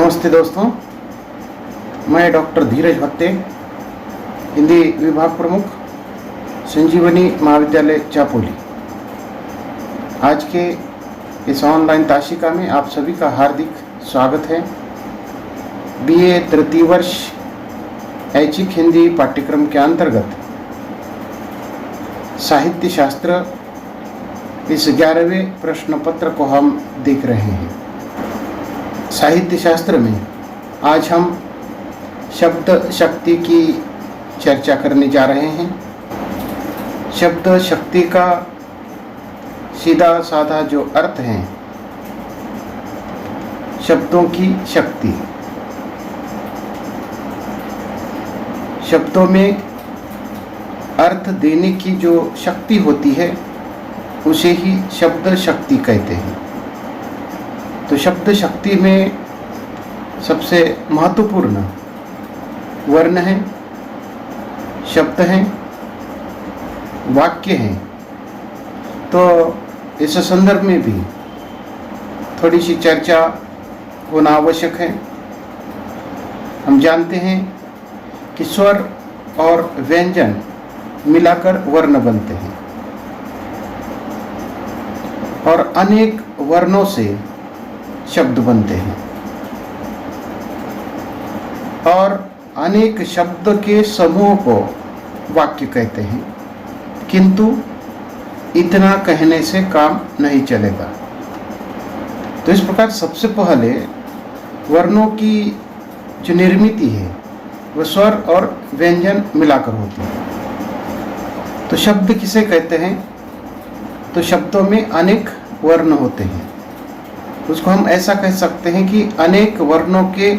नमस्ते दोस्तों, मैं डॉक्टर धीरज भत्ते, हिंदी विभाग प्रमुख, संजीवनी महाविद्यालय चापोली। आज के इस ऑनलाइन ताशिका में आप सभी का हार्दिक स्वागत है। बीए तृतीय वर्ष ऐच्छिक हिंदी पाठ्यक्रम के अंतर्गत साहित्य शास्त्र इस 11वें प्रश्न पत्र को हम देख रहे हैं। साहित्य शास्त्र में आज हम शब्द शक्ति की चर्चा करने जा रहे हैं। शब्द शक्ति का सीधा साधा जो अर्थ है, शब्दों की शक्ति। शब्दों में अर्थ देने की जो शक्ति होती है उसे ही शब्द शक्ति कहते हैं। तो शब्द शक्ति में सबसे महत्वपूर्ण वर्ण है, शब्द हैं, वाक्य हैं। तो इस संदर्भ में भी थोड़ी सी चर्चा होना आवश्यक है। हम जानते हैं कि स्वर और व्यंजन मिलाकर वर्ण बनते हैं और अनेक वर्णों से शब्द बनते हैं और अनेक शब्द के समूह को वाक्य कहते हैं, किंतु इतना कहने से काम नहीं चलेगा। तो इस प्रकार सबसे पहले वर्णों की जो निर्मित है वह स्वर और व्यंजन मिलाकर होती है। तो शब्द किसे कहते हैं? तो शब्दों में अनेक वर्ण होते हैं। उसको हम ऐसा कह सकते हैं कि अनेक वर्णों के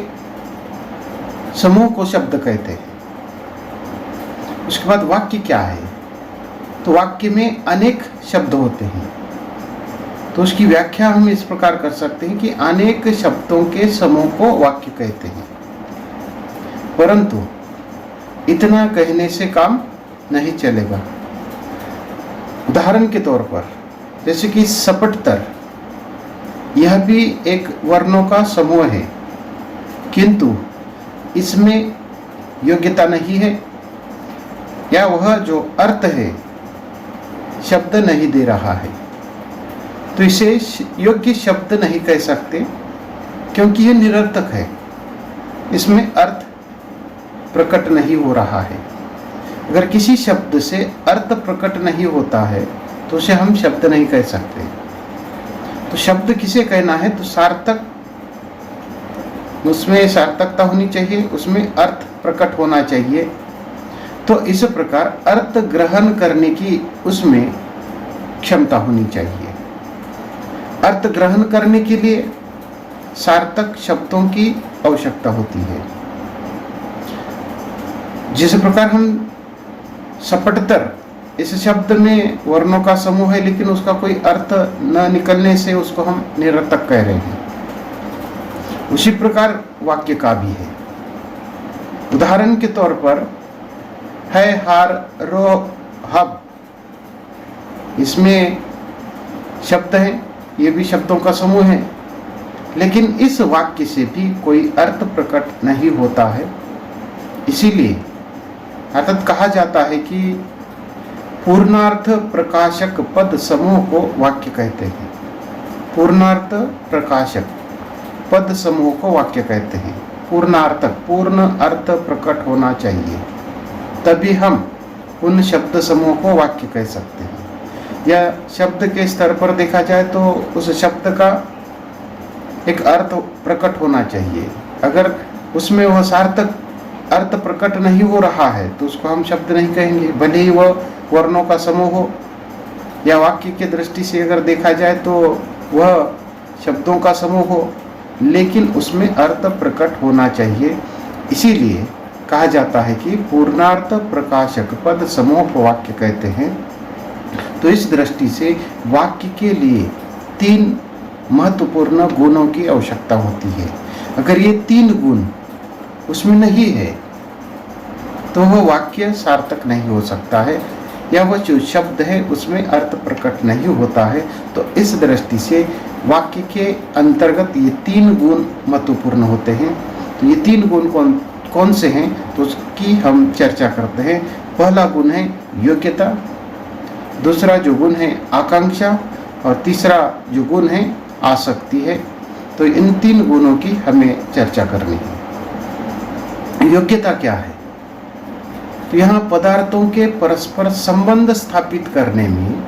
समूह को शब्द कहते हैं। उसके बाद वाक्य क्या है? तो वाक्य में अनेक शब्द होते हैं। तो उसकी व्याख्या हम इस प्रकार कर सकते हैं कि अनेक शब्दों के समूह को वाक्य कहते हैं, परंतु इतना कहने से काम नहीं चलेगा। उदाहरण के तौर पर जैसे कि सपटतर, यह भी एक वर्णों का समूह है, किंतु इसमें योग्यता नहीं है या वह जो अर्थ है शब्द नहीं दे रहा है। तो इसे योग्य शब्द नहीं कह सकते क्योंकि यह निरर्थक है, इसमें अर्थ प्रकट नहीं हो रहा है। अगर किसी शब्द से अर्थ प्रकट नहीं होता है तो उसे हम शब्द नहीं कह सकते। तो शब्द किसे कहना है? तो सार्थक, उसमें सार्थकता होनी चाहिए, उसमें अर्थ प्रकट होना चाहिए। तो इस प्रकार अर्थ ग्रहण करने की उसमें क्षमता होनी चाहिए। अर्थ ग्रहण करने के लिए सार्थक शब्दों की आवश्यकता होती है। जिस प्रकार हम सपटतर, इस शब्द में वर्णों का समूह है लेकिन उसका कोई अर्थ न निकलने से उसको हम निरर्थक कह रहे हैं, उसी प्रकार वाक्य का भी है। उदाहरण के तौर पर है, हार, रो, हब, इसमें शब्द हैं, ये भी शब्दों का समूह है, लेकिन इस वाक्य से भी कोई अर्थ प्रकट नहीं होता है। इसीलिए अर्थात कहा जाता है कि पूर्णार्थ प्रकाशक पद समूह को वाक्य कहते हैं। पूर्णार्थ प्रकाशक पद समूह को वाक्य कहते हैं। पूर्णार्थक, पूर्ण अर्थ प्रकट होना चाहिए, तभी हम उन शब्द समूह को वाक्य कह सकते हैं। या शब्द के स्तर पर देखा जाए तो उस शब्द का एक अर्थ प्रकट होना चाहिए। अगर उसमें वह सार्थक अर्थ प्रकट नहीं हो रहा है तो उसको हम शब्द नहीं कहेंगे, भले ही वह वर्णों का समूह हो। या वाक्य की दृष्टि से अगर देखा जाए तो वह शब्दों का समूह हो, लेकिन उसमें अर्थ प्रकट होना चाहिए। इसीलिए कहा जाता है कि पूर्णार्थ प्रकाशक पद समूह को वाक्य कहते हैं। तो इस दृष्टि से वाक्य के लिए 3 महत्वपूर्ण गुणों की आवश्यकता होती है। अगर ये 3 गुण उसमें नहीं है तो वह वाक्य सार्थक नहीं हो सकता है, या वह जो शब्द है उसमें अर्थ प्रकट नहीं होता है। तो इस दृष्टि से वाक्य के अंतर्गत ये 3 गुण महत्वपूर्ण होते हैं। तो ये 3 गुण कौन से हैं, तो उसकी हम चर्चा करते हैं। पहला गुण है योग्यता, दूसरा जो गुण है आकांक्षा, और तीसरा जो गुण है आसक्ति है। तो इन 3 गुणों की हमें चर्चा करनी है। योग्यता क्या है? तो यहाँ पदार्थों के परस्पर संबंध स्थापित करने में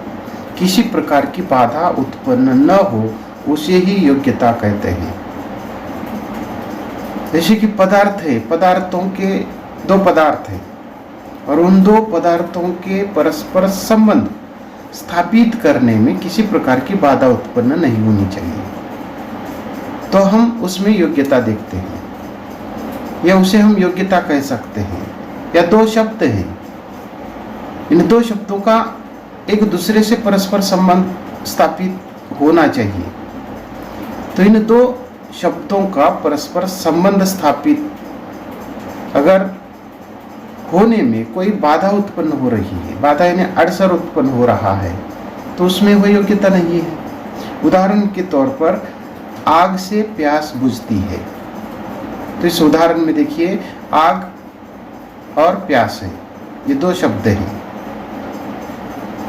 किसी प्रकार की बाधा उत्पन्न न हो, उसे ही योग्यता कहते हैं। जैसे कि पदार्थ है, पदार्थों के 2 पदार्थ हैं और उन 2 पदार्थों के परस्पर संबंध स्थापित करने में किसी प्रकार की बाधा उत्पन्न नहीं होनी चाहिए, तो हम उसमें योग्यता देखते हैं, या उसे हम योग्यता कह सकते हैं। या 2 शब्द हैं, इन 2 शब्दों का एक दूसरे से परस्पर संबंध स्थापित होना चाहिए। तो इन 2 शब्दों का परस्पर संबंध स्थापित अगर होने में कोई बाधा उत्पन्न हो रही है, बाधा यानी अड़सर उत्पन्न हो रहा है, तो उसमें वह योग्यता नहीं है। उदाहरण के तौर पर आग से प्यास बुझती है। तो इस उदाहरण में देखिए, आग और प्यास है, ये 2 शब्द हैं।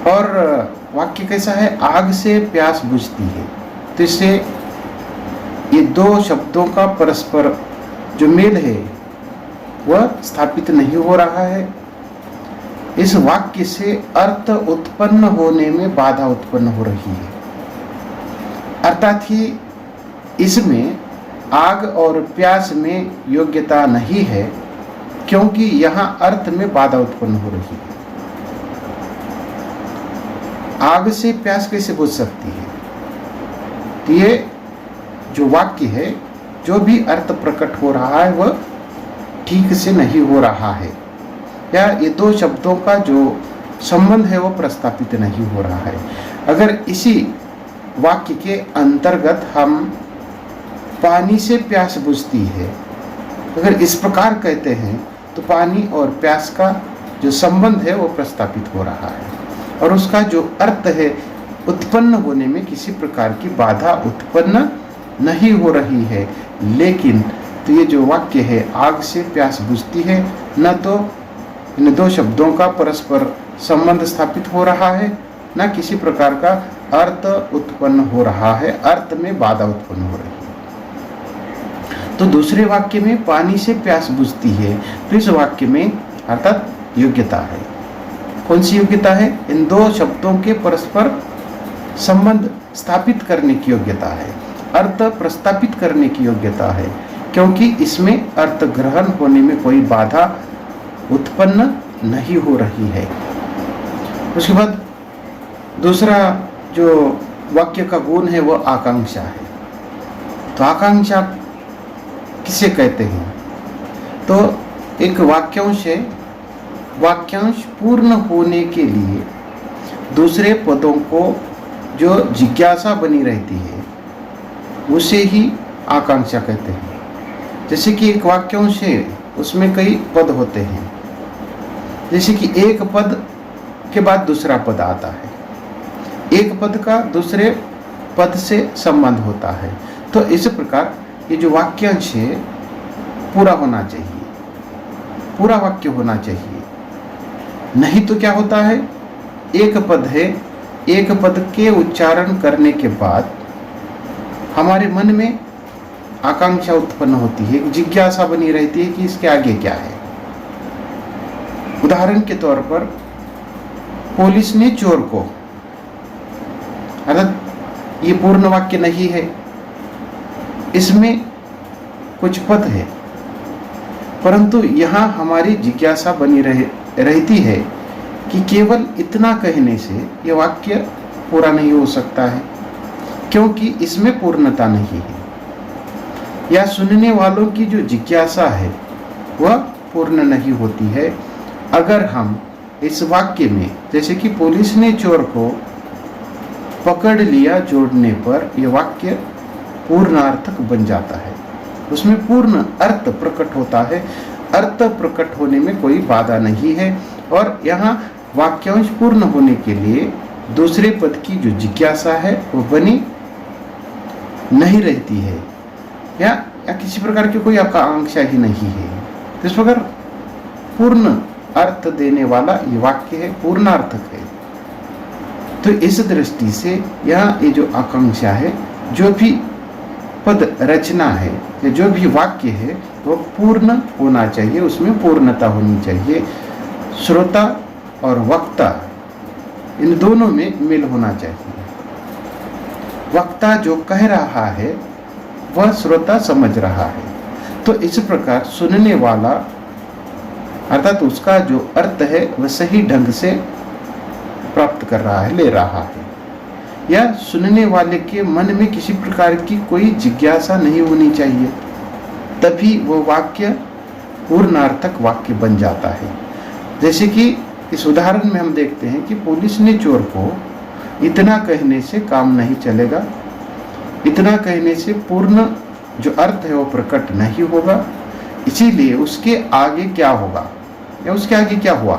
और वाक्य कैसा है? आग से प्यास बुझती है। तो इससे ये 2 शब्दों का परस्पर जो मेल है वह स्थापित नहीं हो रहा है। इस वाक्य से अर्थ उत्पन्न होने में बाधा उत्पन्न हो रही है। अर्थात ही इसमें आग और प्यास में योग्यता नहीं है, क्योंकि यहाँ अर्थ में बाधा उत्पन्न हो रही है। आग से प्यास कैसे बुझ सकती है? तो ये जो वाक्य है, जो भी अर्थ प्रकट हो रहा है वह ठीक से नहीं हो रहा है, या ये 2 शब्दों का जो संबंध है वो प्रस्तापित नहीं हो रहा है। अगर इसी वाक्य के अंतर्गत हम पानी से प्यास बुझती है, अगर इस प्रकार कहते हैं, तो पानी और प्यास का जो संबंध है वो प्रस्तापित हो रहा है, और उसका जो अर्थ है उत्पन्न होने में किसी प्रकार की बाधा उत्पन्न नहीं हो रही है। लेकिन तो ये जो वाक्य है, आग से प्यास बुझती है, न तो इन 2 शब्दों का परस्पर संबंध स्थापित हो रहा है, न किसी प्रकार का अर्थ उत्पन्न हो रहा है, अर्थ में बाधा उत्पन्न हो रही है। तो दूसरे वाक्य में पानी से प्यास बुझती है, तो इस वाक्य में अर्थात योग्यता है। कौन सी योग्यता है? इन 2 शब्दों के परस्पर संबंध स्थापित करने की योग्यता है, अर्थ प्रस्तापित करने की योग्यता है, क्योंकि इसमें अर्थ ग्रहण होने में कोई बाधा उत्पन्न नहीं हो रही है। उसके बाद दूसरा जो वाक्य का गुण है वो आकांक्षा है। तो आकांक्षा किसे कहते हैं? तो एक वाक्यांश है, वाक्यांश पूर्ण होने के लिए दूसरे पदों को जो जिज्ञासा बनी रहती है उसे ही आकांक्षा कहते हैं। जैसे कि एक वाक्यांश है, उसमें कई पद होते हैं, जैसे कि एक पद के बाद दूसरा पद आता है, एक पद का दूसरे पद से संबंध होता है। तो इस प्रकार ये जो वाक्यांश है पूरा होना चाहिए, पूरा वाक्य होना चाहिए। नहीं तो क्या होता है, एक पद है, एक पद के उच्चारण करने के बाद हमारे मन में आकांक्षा उत्पन्न होती है, जिज्ञासा बनी रहती है कि इसके आगे क्या है। उदाहरण के तौर पर पुलिस ने चोर को, अर्थात ये पूर्ण वाक्य नहीं है, इसमें कुछ पद है, परंतु यहाँ हमारी जिज्ञासा बनी रहती है कि केवल इतना कहने से यह वाक्य पूरा नहीं हो सकता है, क्योंकि इसमें पूर्णता नहीं है, या सुनने वालों की जो जिज्ञासा है वह पूर्ण नहीं होती है। अगर हम इस वाक्य में, जैसे कि पुलिस ने चोर को पकड़ लिया जोड़ने पर, यह वाक्य पूर्णार्थक बन जाता है, उसमें पूर्ण अर्थ प्रकट होता है, अर्थ प्रकट होने में कोई बाधा नहीं है। और यहाँ वाक्यांश पूर्ण होने के लिए दूसरे पद की जो जिज्ञासा है वो बनी नहीं रहती है, या किसी प्रकार की कोई आकांक्षा ही नहीं है। तो इस प्रकार पूर्ण अर्थ देने वाला ये वाक्य है, पूर्णार्थक है। तो इस दृष्टि से यहाँ ये जो आकांक्षा है, जो भी पद रचना है या जो भी वाक्य है वो पूर्ण होना चाहिए, उसमें पूर्णता होनी चाहिए। श्रोता और वक्ता इन दोनों में मेल होना चाहिए। वक्ता जो कह रहा है वह श्रोता समझ रहा है। तो इस प्रकार सुनने वाला अर्थात उसका जो अर्थ है वह सही ढंग से प्राप्त कर रहा है, ले रहा है, या सुनने वाले के मन में किसी प्रकार की कोई जिज्ञासा नहीं होनी चाहिए, तभी वो वाक्य पूर्णार्थक वाक्य बन जाता है। जैसे कि इस उदाहरण में हम देखते हैं कि पुलिस ने चोर को इतना कहने से काम नहीं चलेगा, इतना कहने से पूर्ण जो अर्थ है वो प्रकट नहीं होगा, इसीलिए उसके आगे क्या होगा या उसके आगे क्या हुआ।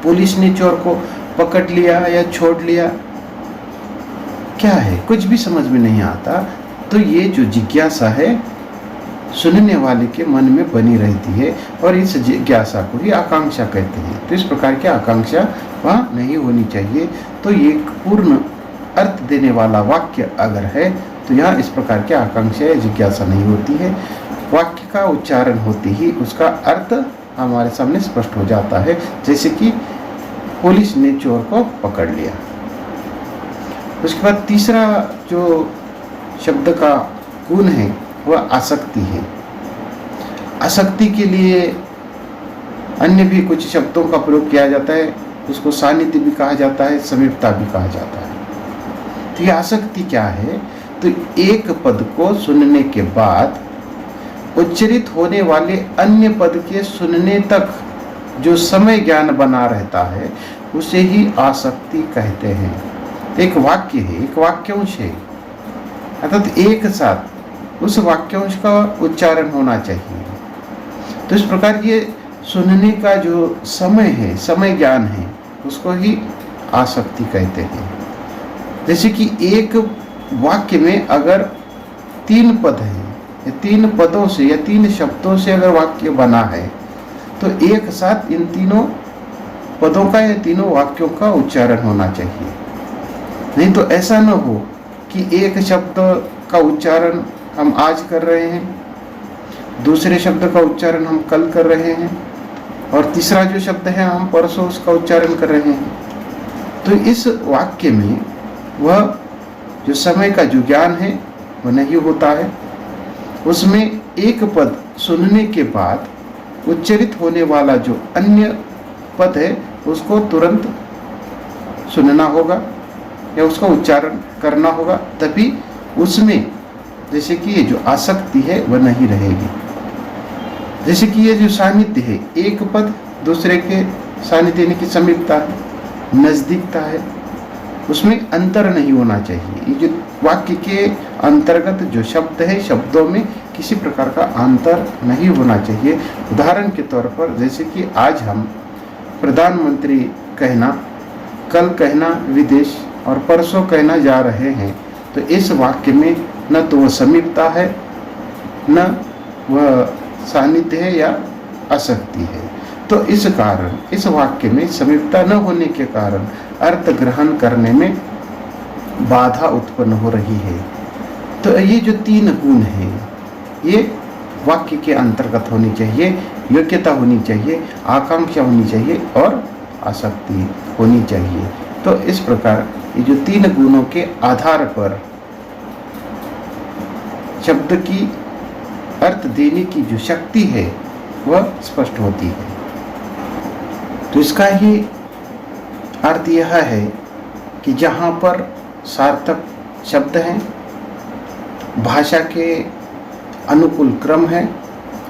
पुलिस ने चोर को पकड़ लिया या छोड़ लिया, क्या है कुछ भी समझ में नहीं आता। तो ये जो जिज्ञासा है सुनने वाले के मन में बनी रहती है, और इस जिज्ञासा को ही आकांक्षा कहते हैं। तो इस प्रकार की आकांक्षा वहाँ नहीं होनी चाहिए। तो ये पूर्ण अर्थ देने वाला वाक्य अगर है तो यहाँ इस प्रकार की आकांक्षा या जिज्ञासा नहीं होती है। वाक्य का उच्चारण होते ही उसका अर्थ हमारे सामने स्पष्ट हो जाता है। जैसे कि पुलिस ने चोर को पकड़ लिया। उसके बाद तीसरा जो शब्द का गुण है वह आसक्ति है। आसक्ति के लिए अन्य भी कुछ शब्दों का प्रयोग किया जाता है, उसको सानिध्य भी कहा जाता है, समीपता भी कहा जाता है। तो ये आसक्ति क्या है? तो एक पद को सुनने के बाद उच्चरित होने वाले अन्य पद के सुनने तक जो समय ज्ञान बना रहता है उसे ही आसक्ति कहते हैं। एक वाक्य है, एक वाक्यांश है, अर्थात एक साथ उस वाक्यांश का उच्चारण होना चाहिए। तो इस प्रकार ये सुनने का जो समय है, समय ज्ञान है, उसको ही आसक्ति कहते हैं। जैसे कि एक वाक्य में अगर 3 पद हैं, या 3 पदों से या 3 शब्दों से अगर वाक्य बना है तो एक साथ इन तीनों पदों का या तीनों वाक्यों का उच्चारण होना चाहिए। नहीं तो ऐसा न हो कि एक शब्द का उच्चारण हम आज कर रहे हैं, दूसरे शब्द का उच्चारण हम कल कर रहे हैं, और तीसरा जो शब्द है हम परसों उसका उच्चारण कर रहे हैं। तो इस वाक्य में वह जो समय का जो ज्ञान है वह नहीं होता है। उसमें एक पद सुनने के बाद उच्चरित होने वाला जो अन्य पद है उसको तुरंत सुनना होगा या उसका उच्चारण करना होगा, तभी उसमें जैसे कि ये जो आसक्ति है वह नहीं रहेगी। जैसे कि ये जो सानिध्य है, एक पद दूसरे के सानिध्य यानी कि समीपता है, नजदीकता है, उसमें अंतर नहीं होना चाहिए। ये जो वाक्य के अंतर्गत जो शब्द है, शब्दों में किसी प्रकार का अंतर नहीं होना चाहिए। उदाहरण के तौर पर जैसे कि आज हम प्रधानमंत्री कहना, कल कहना विदेश और परसों कहना जा रहे हैं, तो इस वाक्य में न तो वह समीपता है, न वह सानिध्य है या आसक्ति है। तो इस कारण इस वाक्य में समीपता न होने के कारण अर्थ ग्रहण करने में बाधा उत्पन्न हो रही है। तो ये जो 3 गुण हैं ये वाक्य के अंतर्गत होनी चाहिए। योग्यता होनी चाहिए, आकांक्षा होनी चाहिए और आसक्ति होनी चाहिए। तो इस प्रकार ये जो 3 गुणों के आधार पर शब्द की अर्थ देने की जो शक्ति है वह स्पष्ट होती है। तो इसका ही अर्थ यह है कि जहाँ पर सार्थक शब्द हैं, भाषा के अनुकूल क्रम है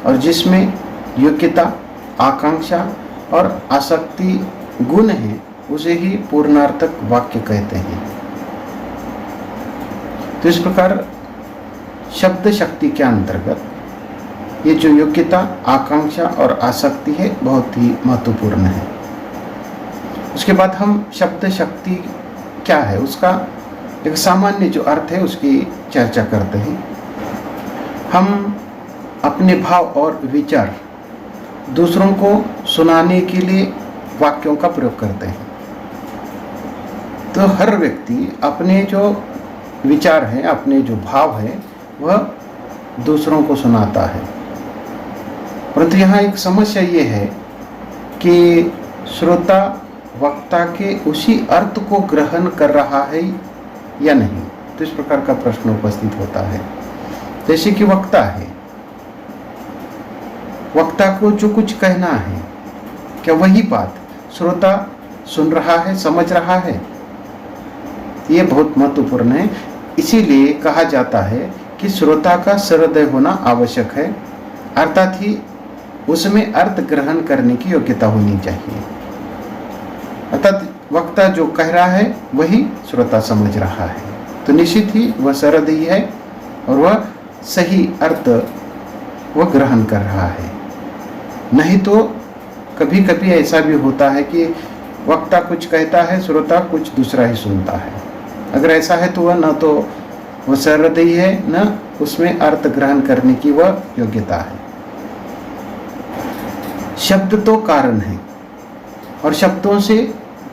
और जिसमें योग्यता, आकांक्षा और आसक्ति गुण है, उसे ही पूर्णार्थक वाक्य कहते हैं। तो इस प्रकार शब्द शक्ति के अंतर्गत ये जो योग्यता, आकांक्षा और आसक्ति है बहुत ही महत्वपूर्ण है। उसके बाद हम शब्द शक्ति क्या है उसका एक सामान्य जो अर्थ है उसकी चर्चा करते हैं। हम अपने भाव और विचार दूसरों को सुनाने के लिए वाक्यों का प्रयोग करते हैं। तो हर व्यक्ति अपने जो विचार हैं, अपने जो भाव है, वह दूसरों को सुनाता है। परंतु यहाँ एक समस्या ये है कि श्रोता वक्ता के उसी अर्थ को ग्रहण कर रहा है या नहीं। तो इस प्रकार का प्रश्न उपस्थित होता है। जैसे कि वक्ता है, वक्ता को जो कुछ कहना है, क्या वही बात श्रोता सुन रहा है, समझ रहा है? ये बहुत महत्वपूर्ण है। इसीलिए कहा जाता है कि श्रोता का सहृदय होना आवश्यक है, अर्थात ही उसमें अर्थ ग्रहण करने की योग्यता होनी चाहिए। अर्थात वक्ता जो कह रहा है वही श्रोता समझ रहा है, तो निश्चित ही वह सहृदयी है और वह सही अर्थ वह ग्रहण कर रहा है। नहीं तो कभी कभी ऐसा भी होता है कि वक्ता कुछ कहता है, श्रोता कुछ दूसरा ही सुनता है। अगर ऐसा है तो वह न तो वह सहृदयी है, न उसमें अर्थ ग्रहण करने की वह योग्यता है। शब्द तो कारण है और शब्दों से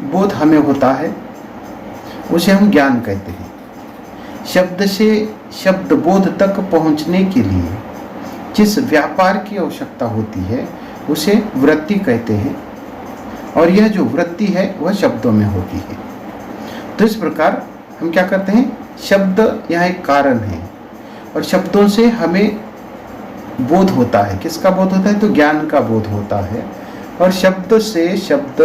बोध हमें होता है, उसे हम ज्ञान कहते हैं। शब्द से शब्द बोध तक पहुंचने के लिए जिस व्यापार की आवश्यकता होती है उसे वृत्ति कहते हैं, और यह जो वृत्ति है वह शब्दों में होती है। तो इस प्रकार हम क्या करते हैं, शब्द यहाँ एक कारण है और शब्दों से हमें बोध होता है। किसका बोध होता है? तो ज्ञान का बोध होता है। और शब्द से शब्द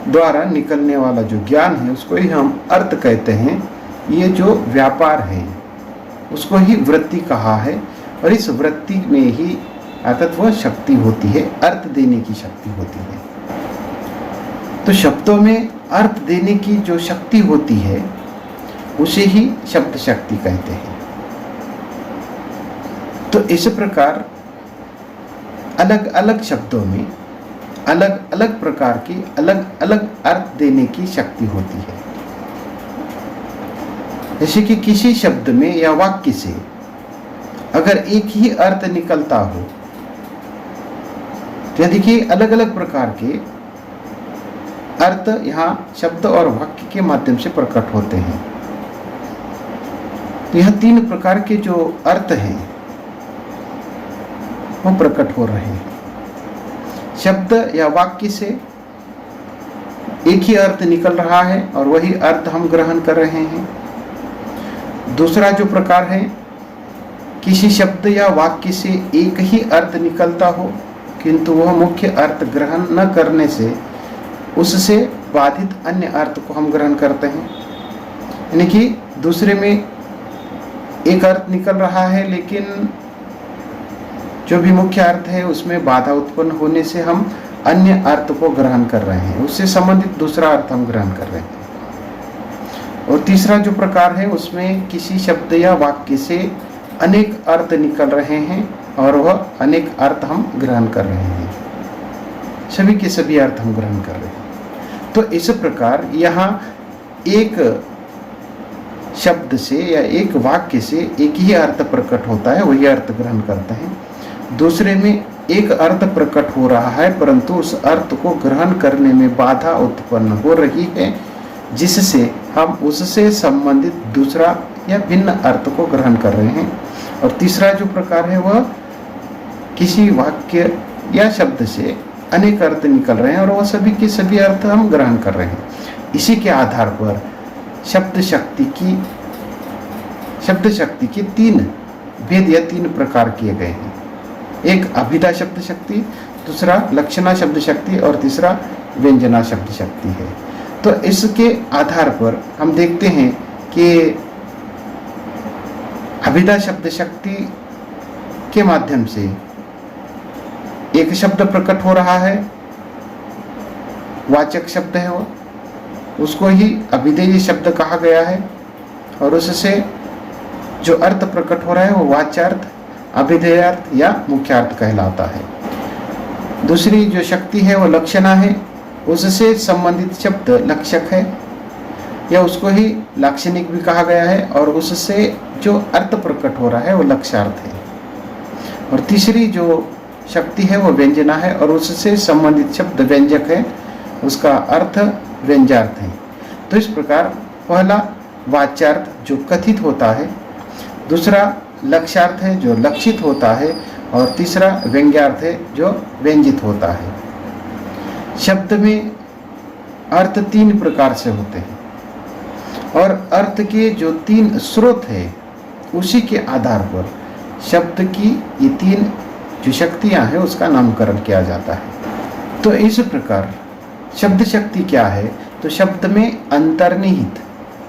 द्वारा निकलने वाला जो ज्ञान है उसको ही हम अर्थ कहते हैं। ये जो व्यापार है उसको ही वृत्ति कहा है, और इस वृत्ति में ही अर्थात वह शक्ति होती है, अर्थ देने की शक्ति होती है। तो शब्दों में अर्थ देने की जो शक्ति होती है उसे ही शब्द शक्ति कहते हैं। तो इस प्रकार अलग अलग शब्दों में अलग अलग प्रकार की अलग अलग अर्थ देने की शक्ति होती है। जैसे कि किसी शब्द में या वाक्य से अगर एक ही अर्थ निकलता हो, तो देखिए अलग अलग प्रकार के अर्थ यहाँ शब्द और वाक्य के माध्यम से प्रकट होते हैं। तो यह तीन प्रकार के जो अर्थ हैं वो प्रकट हो रहे हैं। शब्द या वाक्य से एक ही अर्थ निकल रहा है और वही अर्थ हम ग्रहण कर रहे हैं। दूसरा जो प्रकार है, किसी शब्द या वाक्य से एक ही अर्थ निकलता हो किंतु वह मुख्य अर्थ ग्रहण न करने से उससे बाधित अन्य अर्थ को हम ग्रहण करते हैं। यानी कि दूसरे में एक अर्थ निकल रहा है लेकिन जो भी मुख्य अर्थ है उसमें बाधा उत्पन्न होने से हम अन्य अर्थ को ग्रहण कर रहे हैं, उससे संबंधित दूसरा अर्थ हम ग्रहण कर रहे हैं। और तीसरा जो प्रकार है उसमें किसी शब्द या वाक्य से अनेक अर्थ निकल रहे हैं और वह अनेक अर्थ हम ग्रहण कर रहे हैं, सभी के सभी अर्थ हम ग्रहण कर रहे हैं। तो इस प्रकार यहाँ एक शब्द से या एक वाक्य से एक ही अर्थ प्रकट होता है, वही अर्थ ग्रहण करते हैं। दूसरे में एक अर्थ प्रकट हो रहा है परंतु उस अर्थ को ग्रहण करने में बाधा उत्पन्न हो रही है, जिससे हम उससे संबंधित दूसरा या भिन्न अर्थ को ग्रहण कर रहे हैं। और तीसरा जो प्रकार है वह किसी वाक्य या शब्द से अनेक अर्थ निकल रहे हैं और वह सभी के सभी अर्थ हम ग्रहण कर रहे हैं। इसी के आधार पर शब्द शक्ति की तीन भेद या तीन प्रकार किए गए हैं। एक अभिधा शब्द शक्ति, दूसरा लक्षणा शब्द शक्ति और तीसरा व्यंजना शब्द शक्ति है। तो इसके आधार पर हम देखते हैं कि अभिधा शब्द शक्ति के माध्यम से एक शब्द प्रकट हो रहा है, वाचक शब्द है वो, उसको ही अभिधेय शब्द कहा गया है और उससे जो अर्थ प्रकट हो रहा है वो वाच्यार्थ, अभिधेयार्थ या मुख्यार्थ कहलाता है। दूसरी जो शक्ति है वो लक्षणा है, उससे संबंधित शब्द लक्षक है या उसको ही लाक्षणिक भी कहा गया है, और उससे जो अर्थ प्रकट हो रहा है वो लक्ष्यार्थ है। और तीसरी जो शक्ति है वो व्यंजना है, और उससे संबंधित शब्द व्यंजक है, उसका अर्थ व्यंग्यार्थ है। तो इस प्रकार पहला वाच्यार्थ जो कथित होता है, दूसरा लक्ष्यार्थ है जो लक्षित होता है, और तीसरा व्यंग्यार्थ है जो व्यंजित होता है। शब्द में अर्थ 3 प्रकार से होते हैं, और अर्थ के जो 3 स्रोत है उसी के आधार पर शब्द की ये 3 जो शक्तियां हैं उसका नामकरण किया जाता है। तो इस प्रकार शब्द शक्ति क्या है? तो शब्द में अंतर्निहित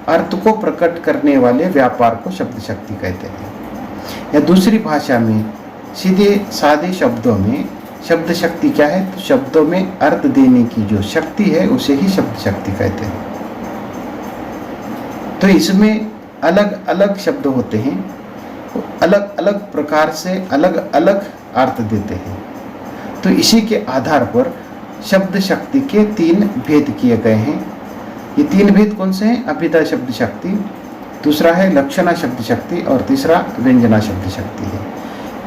अर्थ को प्रकट करने वाले व्यापार को शब्द शक्ति कहते हैं, या दूसरी भाषा में सीधे सादे शब्दों में शब्द शक्ति क्या है? तो शब्दों में अर्थ देने की जो शक्ति है उसे ही शब्द शक्ति कहते हैं। तो इसमें अलग अलग शब्द होते हैं, अलग अलग प्रकार से अलग अलग अर्थ देते हैं। तो इसी के आधार पर शब्द शक्ति के 3 भेद किए गए हैं। ये 3 भेद कौन से हैं? अभिधा शब्द शक्ति, दूसरा है लक्षणा शब्द शक्ति, और तीसरा व्यंजना शब्द शक्ति है।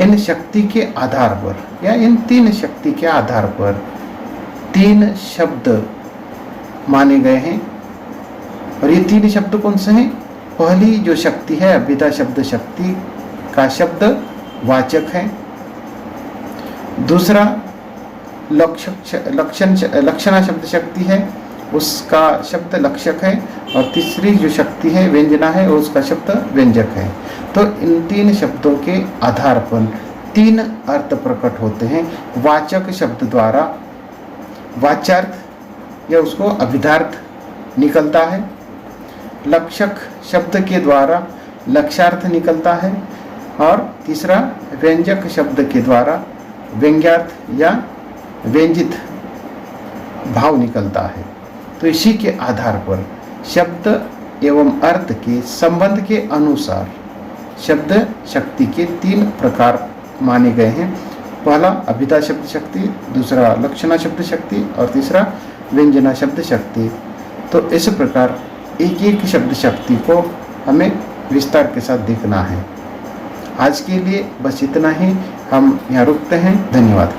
इन शक्ति के आधार पर, या इन 3 शक्ति के आधार पर 3 शब्द माने गए हैं। और ये 3 शब्द कौन से हैं? पहली जो शक्ति है अभिधा शब्द शक्ति का शब्द वाचक है, दूसरा लक्षणा शब्द शक्ति है उसका शब्द लक्षक है, और तीसरी जो शक्ति है व्यंजना है उसका शब्द व्यंजक है। तो इन 3 शब्दों के आधार पर 3 अर्थ प्रकट होते हैं। वाचक शब्द द्वारा वाच्यार्थ या उसको अभिधार्थ निकलता है, लक्षक शब्द के द्वारा लक्ष्यार्थ निकलता है, और तीसरा व्यंजक शब्द के द्वारा व्यंग्यार्थ या व्यंजित भाव निकलता है। तो इसी के आधार पर शब्द एवं अर्थ के संबंध के अनुसार शब्द शक्ति के 3 प्रकार माने गए हैं। पहला अभिधा शब्द शक्ति, दूसरा लक्षणा शब्द शक्ति, और तीसरा व्यंजना शब्द शक्ति। तो इस प्रकार एक एक शब्द शक्ति को हमें विस्तार के साथ देखना है। आज के लिए बस इतना ही, हम यहाँ रुकते हैं। धन्यवाद।